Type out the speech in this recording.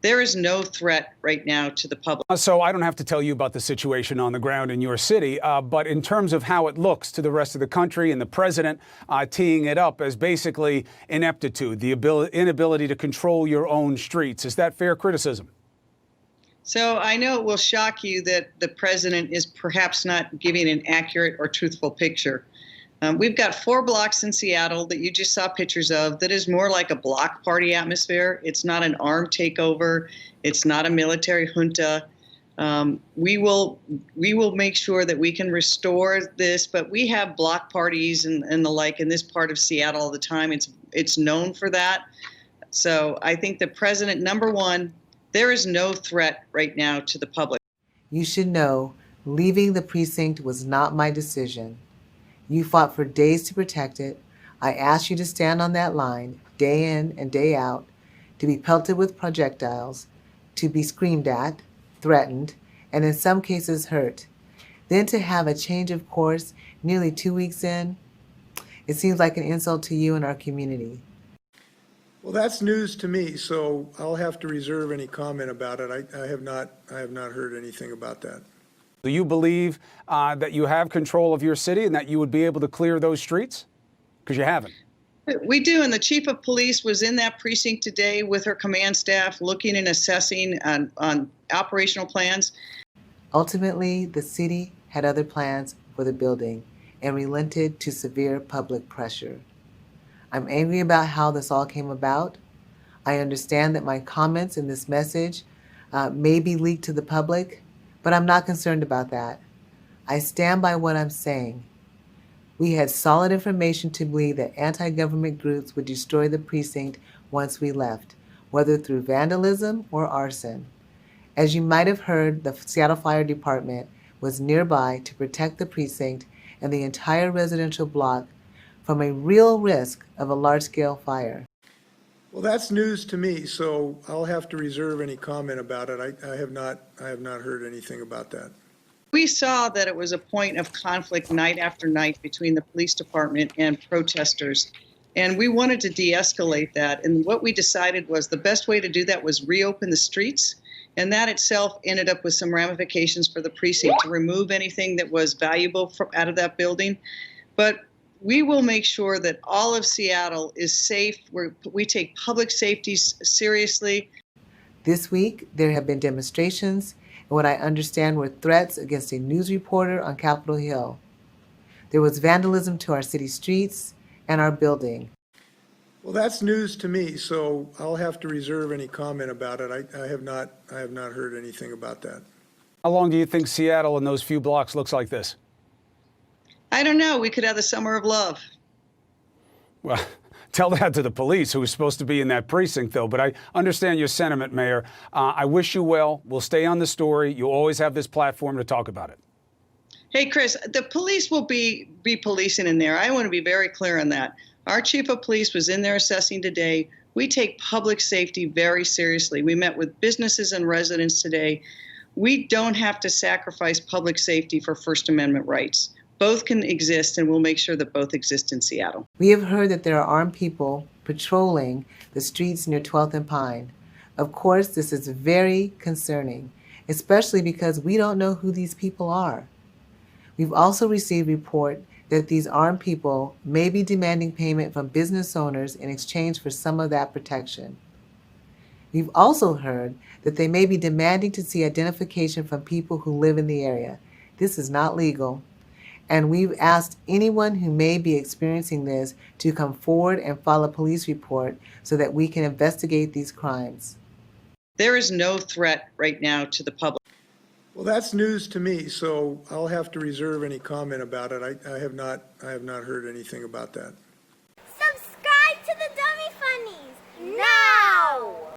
There is no threat right now to the public. So I don't have to tell you about the situation on the ground in your city, but in terms of how it looks to the rest of the country and the president teeing it up as basically ineptitude, the inability to control your own streets, is that fair criticism? So I know it will shock you that the president is perhaps not giving an accurate or truthful picture. We've got 4 blocks in Seattle that you just saw pictures of that is more like a block party atmosphere. It's not an armed takeover. It's not a military junta. We will make sure that we can restore this, but we have block parties and the like in this part of Seattle all the time. It's known for that. So I think the president, number one, there is no threat right now to the public. You should know, leaving the precinct was not my decision. You fought for days to protect it. I asked you to stand on that line, day in and day out, to be pelted with projectiles, to be screamed at, threatened, and in some cases hurt. Then to have a change of course nearly 2 weeks in, it seems like an insult to you and our community. Well, that's news to me, so I'll have to reserve any comment about it. I have not heard anything about that. Do you believe that you have control of your city and that you would be able to clear those streets? Because you haven't. We do, and the chief of police was in that precinct today with her command staff looking and assessing on operational plans. Ultimately, the city had other plans for the building and relented to severe public pressure. I'm angry about how this all came about. I understand that my comments in this message may be leaked to the public, but I'm not concerned about that. I stand by what I'm saying. We had solid information to believe that anti-government groups would destroy the precinct once we left, whether through vandalism or arson. As you might have heard, the Seattle Fire Department was nearby to protect the precinct and the entire residential block from a real risk of a large-scale fire. Well, that's news to me, so I'll have to reserve any comment about it. I have not heard anything about that. We saw that it was a point of conflict night after night between the police department and protesters, and we wanted to de-escalate that. And what we decided was the best way to do that was reopen the streets, and that itself ended up with some ramifications for the precinct to remove anything that was valuable out of that building. But we will make sure that all of Seattle is safe. We take public safety seriously. This week, there have been demonstrations and what I understand were threats against a news reporter on Capitol Hill. There was vandalism to our city streets and our building. Well, that's news to me, so I'll have to reserve any comment about it. I have not heard anything about that. How long do you think Seattle in those few blocks looks like this? I don't know. We could have the summer of love. Well, tell that to the police who are supposed to be in that precinct, though. But I understand your sentiment, Mayor. I wish you well. We'll stay on the story. You always have this platform to talk about it. Hey, Chris, the police will be policing in there. I want to be very clear on that. Our chief of police was in there assessing today. We take public safety very seriously. We met with businesses and residents today. We don't have to sacrifice public safety for First Amendment rights. Both can exist, and we'll make sure that both exist in Seattle. We have heard that there are armed people patrolling the streets near 12th and Pine. Of course, this is very concerning, especially because we don't know who these people are. We've also received report that these armed people may be demanding payment from business owners in exchange for some of that protection. We've also heard that they may be demanding to see identification from people who live in the area. This is not legal. And we've asked anyone who may be experiencing this to come forward and file a police report so that we can investigate these crimes. There is no threat right now to the public. Well, that's news to me, so I'll have to reserve any comment about it. I have not heard anything about that.